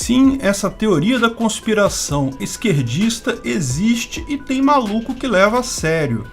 Sim, essa teoria da conspiração esquerdista existe e tem maluco que leva a sério.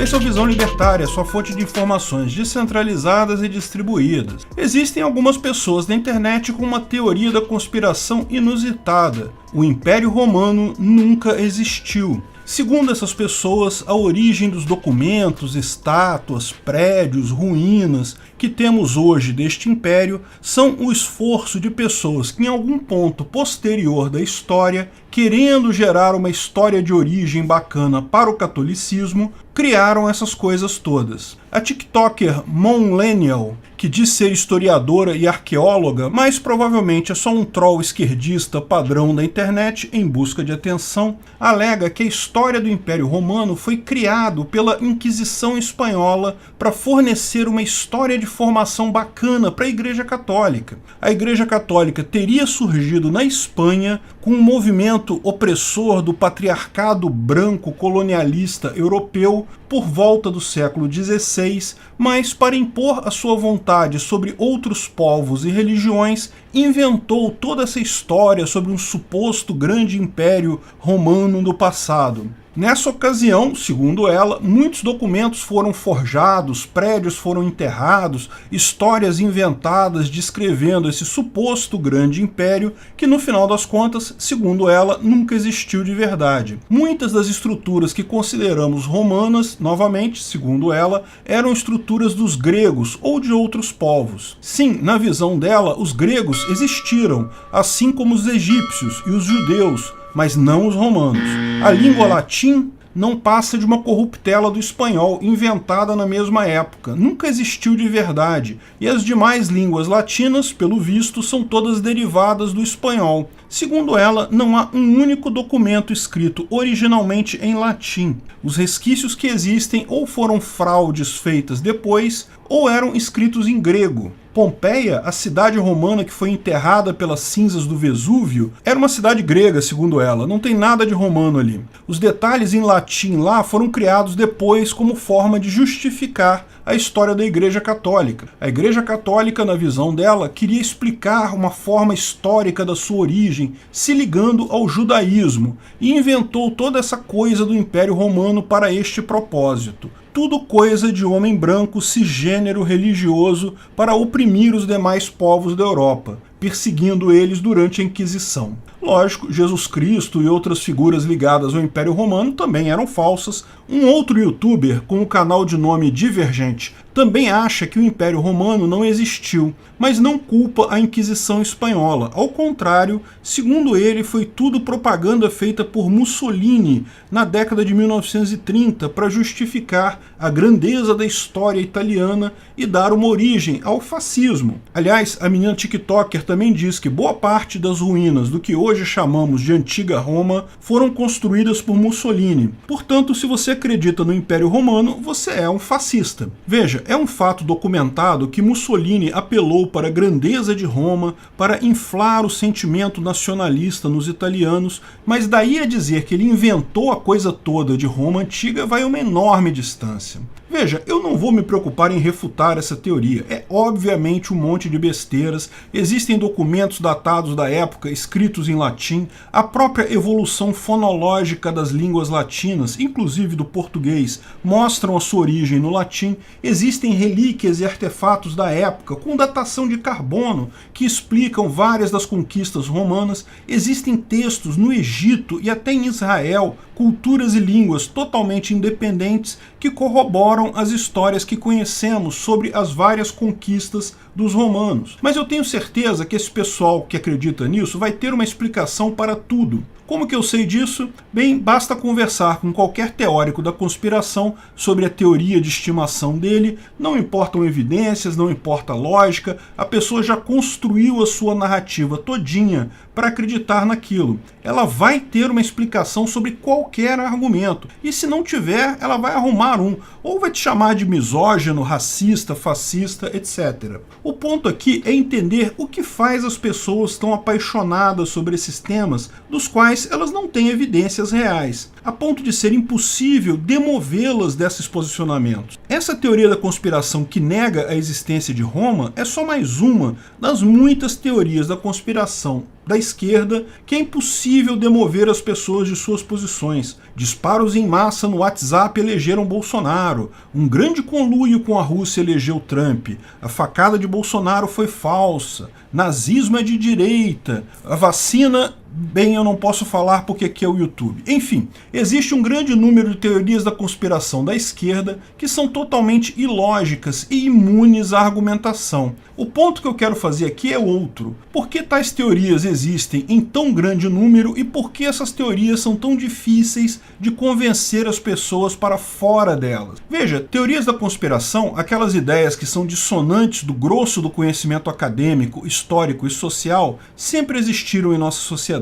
Esse é o Visão Libertária, sua fonte de informações descentralizadas e distribuídas. Existem algumas pessoas na internet com uma teoria da conspiração inusitada. O Império Romano nunca existiu. Segundo essas pessoas, a origem dos documentos, estátuas, prédios, ruínas que temos hoje deste império são o esforço de pessoas que em algum ponto posterior da história, querendo gerar uma história de origem bacana para o catolicismo, criaram essas coisas todas. A TikToker Monlenial, que diz ser historiadora e arqueóloga, mas provavelmente é só um troll esquerdista padrão da internet em busca de atenção, alega que a história do Império Romano foi criado pela Inquisição Espanhola para fornecer uma história de formação bacana para a Igreja Católica. A Igreja Católica teria surgido na Espanha com um movimento opressor do patriarcado branco colonialista europeu por volta do século XVI, mas para impor a sua vontade sobre outros povos e religiões, inventou toda essa história sobre um suposto grande império romano do passado. Nessa ocasião, segundo ela, muitos documentos foram forjados, prédios foram enterrados, histórias inventadas descrevendo esse suposto grande império que, no final das contas, segundo ela, nunca existiu de verdade. Muitas das estruturas que consideramos romanas, novamente, segundo ela, eram estruturas dos gregos ou de outros povos. Sim, na visão dela, os gregos existiram, assim como os egípcios e os judeus, mas não os romanos. A língua latim não passa de uma corruptela do espanhol inventada na mesma época, nunca existiu de verdade, e as demais línguas latinas, pelo visto, são todas derivadas do espanhol. Segundo ela, não há um único documento escrito originalmente em latim. Os resquícios que existem ou foram fraudes feitas depois, ou eram escritos em grego. Pompeia, a cidade romana que foi enterrada pelas cinzas do Vesúvio, era uma cidade grega, segundo ela, não tem nada de romano ali. Os detalhes em latim lá foram criados depois como forma de justificar a história da Igreja Católica. A Igreja Católica, na visão dela, queria explicar uma forma histórica da sua origem, se ligando ao judaísmo, e inventou toda essa coisa do Império Romano para este propósito. Tudo coisa de homem branco cisgênero religioso para oprimir os demais povos da Europa, perseguindo eles durante a Inquisição. Lógico, Jesus Cristo e outras figuras ligadas ao Império Romano também eram falsas. Um outro youtuber com o canal de nome Divergente também acha que o Império Romano não existiu, mas não culpa a Inquisição Espanhola. Ao contrário, segundo ele, foi tudo propaganda feita por Mussolini na década de 1930 para justificar a grandeza da história italiana e dar uma origem ao fascismo. Aliás, a menina TikToker também diz que boa parte das ruínas do que hoje chamamos de Antiga Roma foram construídas por Mussolini. Portanto, se você acredita no Império Romano, você é um fascista. Veja, é um fato documentado que Mussolini apelou para a grandeza de Roma, para inflar o sentimento nacionalista nos italianos, mas daí a dizer que ele inventou a coisa toda de Roma antiga vai uma enorme distância. Veja, eu não vou me preocupar em refutar essa teoria. É obviamente um monte de besteiras, existem documentos datados da época escritos em latim, a própria evolução fonológica das línguas latinas, inclusive do português, mostram a sua origem no latim, existem relíquias e artefatos da época com datação de carbono que explicam várias das conquistas romanas, existem textos no Egito e até em Israel, culturas e línguas totalmente independentes que corroboram as histórias que conhecemos sobre as várias conquistas dos romanos. Mas eu tenho certeza que esse pessoal que acredita nisso vai ter uma explicação para tudo. Como que eu sei disso? Bem, basta conversar com qualquer teórico da conspiração sobre a teoria de estimação dele, não importam evidências, não importa a lógica, a pessoa já construiu a sua narrativa todinha para acreditar naquilo. Ela vai ter uma explicação sobre qualquer qualquer argumento. E se não tiver, ela vai arrumar um, ou vai te chamar de misógino, racista, fascista, etc. O ponto aqui é entender o que faz as pessoas tão apaixonadas sobre esses temas, dos quais elas não têm evidências reais, a ponto de ser impossível demovê-las desses posicionamentos. Essa teoria da conspiração que nega a existência de Roma é só mais uma das muitas teorias da conspiração da esquerda que é impossível demover as pessoas de suas posições. Disparos em massa no WhatsApp elegeram Bolsonaro, um grande conluio com a Rússia elegeu Trump, a facada de Bolsonaro foi falsa, nazismo é de direita, a vacina... Bem, eu não posso falar porque aqui é o YouTube. Enfim, existe um grande número de teorias da conspiração da esquerda que são totalmente ilógicas e imunes à argumentação. O ponto que eu quero fazer aqui é outro. Por que tais teorias existem em tão grande número e por que essas teorias são tão difíceis de convencer as pessoas para fora delas? Veja, teorias da conspiração, aquelas ideias que são dissonantes do grosso do conhecimento acadêmico, histórico e social, sempre existiram em nossa sociedade.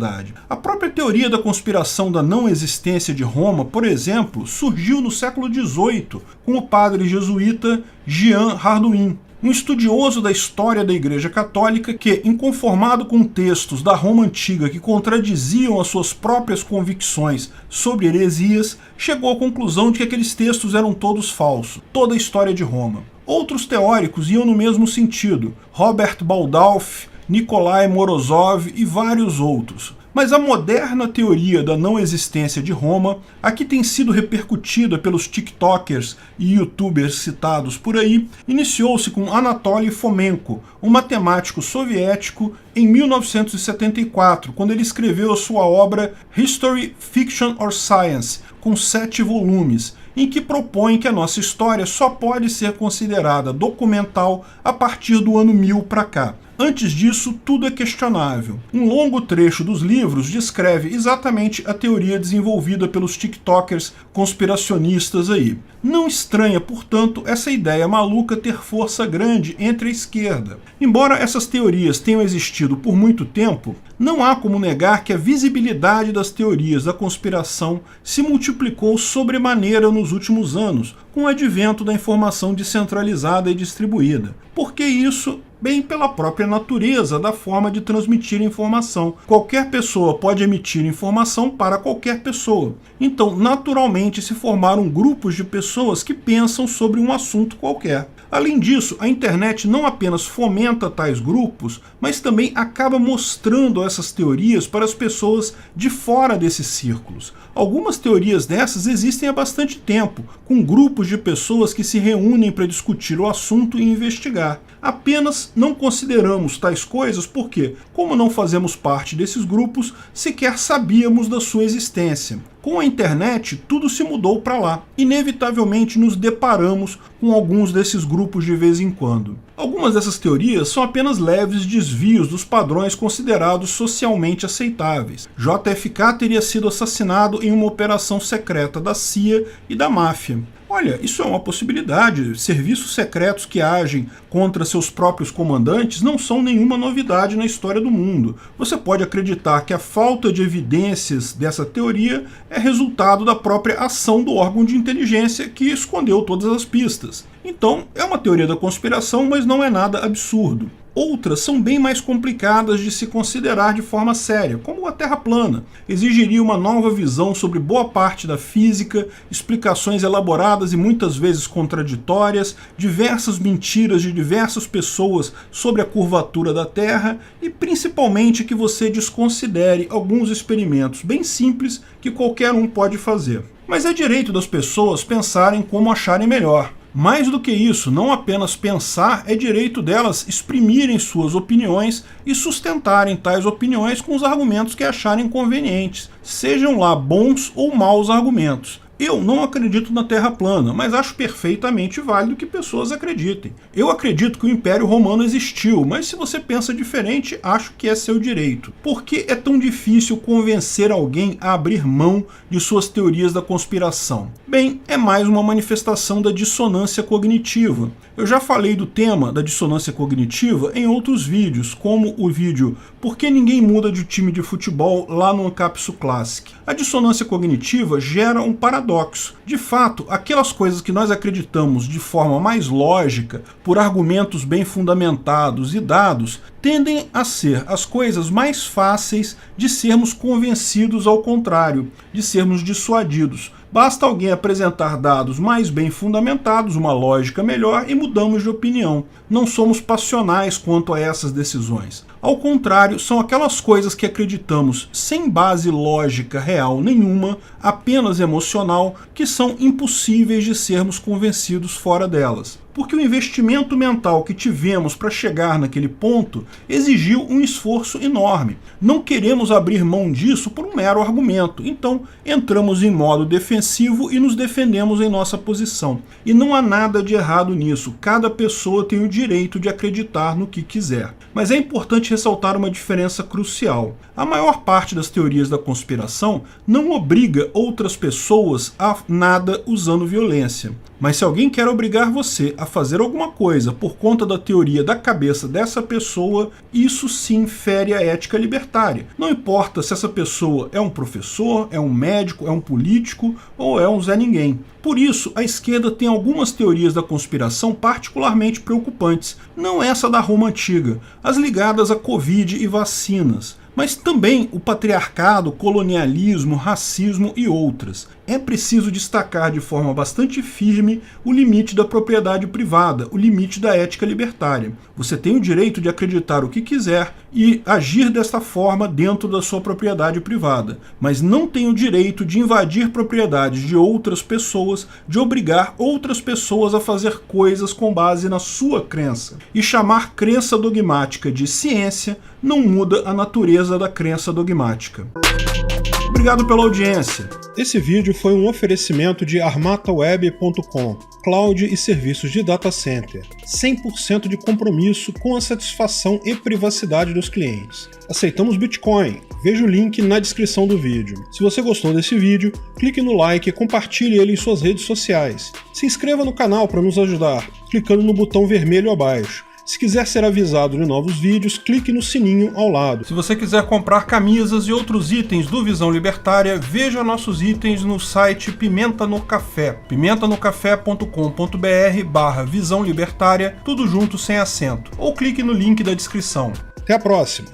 A própria teoria da conspiração da não existência de Roma, por exemplo, surgiu no século XVIII com o padre jesuíta Jean Hardouin, um estudioso da história da Igreja Católica que, inconformado com textos da Roma Antiga que contradiziam as suas próprias convicções sobre heresias, chegou à conclusão de que aqueles textos eram todos falsos, toda a história de Roma. Outros teóricos iam no mesmo sentido, Robert Baldolph, Nikolai Morozov e vários outros. Mas a moderna teoria da não existência de Roma, a que tem sido repercutida pelos tiktokers e youtubers citados por aí, iniciou-se com Anatoly Fomenko, um matemático soviético, em 1974, quando ele escreveu a sua obra History, Fiction or Science, com 7 volumes, em que propõe que a nossa história só pode ser considerada documental a partir do ano 1000 para cá. Antes disso, tudo é questionável. Um longo trecho dos livros descreve exatamente a teoria desenvolvida pelos tiktokers conspiracionistas aí. Não estranha, portanto, essa ideia maluca ter força grande entre a esquerda. Embora essas teorias tenham existido por muito tempo, não há como negar que a visibilidade das teorias da conspiração se multiplicou sobremaneira nos últimos anos, com o advento da informação descentralizada e distribuída. Por que isso? Bem, pela própria natureza da forma de transmitir informação. Qualquer pessoa pode emitir informação para qualquer pessoa. Então, naturalmente, se formaram grupos de pessoas que pensam sobre um assunto qualquer. Além disso, a internet não apenas fomenta tais grupos, mas também acaba mostrando essas teorias para as pessoas de fora desses círculos. Algumas teorias dessas existem há bastante tempo, com grupos de pessoas que se reúnem para discutir o assunto e investigar. Apenas não consideramos tais coisas porque, como não fazemos parte desses grupos, sequer sabíamos da sua existência. Com a internet, tudo se mudou para lá. Inevitavelmente nos deparamos com alguns desses grupos de vez em quando. Algumas dessas teorias são apenas leves desvios dos padrões considerados socialmente aceitáveis. JFK teria sido assassinado em uma operação secreta da CIA e da máfia. Olha, isso é uma possibilidade. Serviços secretos que agem contra seus próprios comandantes não são nenhuma novidade na história do mundo. Você pode acreditar que a falta de evidências dessa teoria é resultado da própria ação do órgão de inteligência que escondeu todas as pistas. Então, é uma teoria da conspiração, mas não é nada absurdo. Outras são bem mais complicadas de se considerar de forma séria, como a Terra plana. Exigiria uma nova visão sobre boa parte da física, explicações elaboradas e muitas vezes contraditórias, diversas mentiras de diversas pessoas sobre a curvatura da Terra e principalmente que você desconsidere alguns experimentos bem simples que qualquer um pode fazer. Mas é direito das pessoas pensarem como acharem melhor. Mais do que isso, não apenas pensar, é direito delas exprimirem suas opiniões e sustentarem tais opiniões com os argumentos que acharem convenientes, sejam lá bons ou maus argumentos. Eu não acredito na Terra plana, mas acho perfeitamente válido que pessoas acreditem. Eu acredito que o Império Romano existiu, mas se você pensa diferente, acho que é seu direito. Por que é tão difícil convencer alguém a abrir mão de suas teorias da conspiração? Bem, é mais uma manifestação da dissonância cognitiva. Eu já falei do tema da dissonância cognitiva em outros vídeos, como o vídeo Por que ninguém muda de time de futebol lá no Ancapsu Classic. A dissonância cognitiva gera um paradoxo. De fato, aquelas coisas que nós acreditamos de forma mais lógica, por argumentos bem fundamentados e dados, tendem a ser as coisas mais fáceis de sermos convencidos ao contrário, de sermos dissuadidos. Basta alguém apresentar dados mais bem fundamentados, uma lógica melhor e mudamos de opinião. Não somos passionais quanto a essas decisões. Ao contrário, são aquelas coisas que acreditamos sem base lógica real nenhuma, apenas emocional, que são impossíveis de sermos convencidos fora delas. Porque o investimento mental que tivemos para chegar naquele ponto exigiu um esforço enorme. Não queremos abrir mão disso por um mero argumento, então entramos em modo defensivo e nos defendemos em nossa posição. E não há nada de errado nisso, cada pessoa tem o direito de acreditar no que quiser. Mas é importante ressaltar uma diferença crucial. A maior parte das teorias da conspiração não obriga outras pessoas a nada usando violência. Mas se alguém quer obrigar você a fazer alguma coisa por conta da teoria da cabeça dessa pessoa, isso sim fere a ética libertária. Não importa se essa pessoa é um professor, é um médico, é um político ou é um Zé Ninguém. Por isso, a esquerda tem algumas teorias da conspiração particularmente preocupantes. Não essa da Roma Antiga, as ligadas a Covid e vacinas, mas também o patriarcado, colonialismo, racismo e outras. É preciso destacar de forma bastante firme o limite da propriedade privada, o limite da ética libertária. Você tem o direito de acreditar o que quiser e agir desta forma dentro da sua propriedade privada, mas não tem o direito de invadir propriedades de outras pessoas, de obrigar outras pessoas a fazer coisas com base na sua crença. E chamar crença dogmática de ciência não muda a natureza da crença dogmática. Obrigado pela audiência. Esse vídeo foi um oferecimento de armataweb.com, cloud e serviços de data center, 100% de compromisso com a satisfação e privacidade dos clientes. Aceitamos Bitcoin, veja o link na descrição do vídeo. Se você gostou desse vídeo, clique no like e compartilhe ele em suas redes sociais. Se inscreva no canal para nos ajudar, clicando no botão vermelho abaixo. Se quiser ser avisado de novos vídeos, clique no sininho ao lado. Se você quiser comprar camisas e outros itens do Visão Libertária, veja nossos itens no site Pimenta no Café, pimentanocafé.com.br/Visão Libertária, tudo junto sem acento, ou clique no link da descrição. Até a próxima!